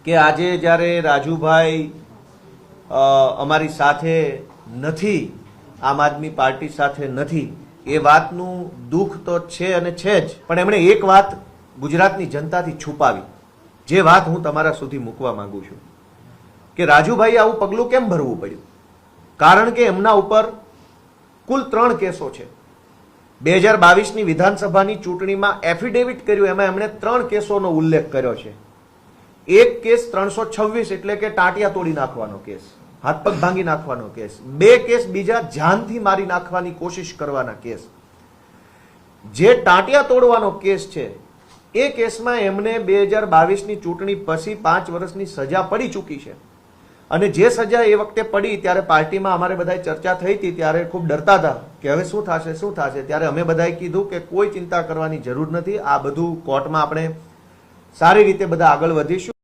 કે આજે જ્યારે રાજુભાઈ અમારી સાથે નથી, આમ આદમી પાર્ટી સાથે નથી, એ વાતનું દુઃખ તો છે અને છે જ, પણ એમણે એક વાત ગુજરાતની જનતાથી છુપાવી, જે વાત હું તમારા સુધી મૂકવા માંગુ છું કે રાજુભાઈ આવું પગલું કેમ ભરવું પડ્યું. કારણ કે એમના ઉપર કુલ 3 કેસો છે. 2022ની વિધાનસભાની ચૂંટણીમાં એફિડેવિટ કર્યું, એમાં એમણે 3 કેસોનો ઉલ્લેખ કર્યો છે. એક કેસ 326 એટલે કે ટાંટિયા તોડી નાખવાનો કેસ, હાથ પગ ભાંગી નાખવાનો કેસ. 2 કેસ બીજા જાનથી મારી નાખવાની કોશિશ કરવાના કેસ. જે ટાંટિયા તોડવાનો કેસ છે એ કેસમાં એમને 2022ની ચૂંટણી પછી 5 વર્ષની સજા પડી ચૂકી છે. અને જે સજા એ વખતે પડી ત્યારે પાર્ટીમાં અમારે બધાય ચર્ચા થઈ હતી, ત્યારે ખૂબ ડરતા હતા કે હવે શું થશે. ત્યારે અમે બધાએ કીધું કે કોઈ ચિંતા કરવાની જરૂર નથી, આ બધું કોર્ટમાં આપણે સારી રીતે બધા આગળ વધીશું.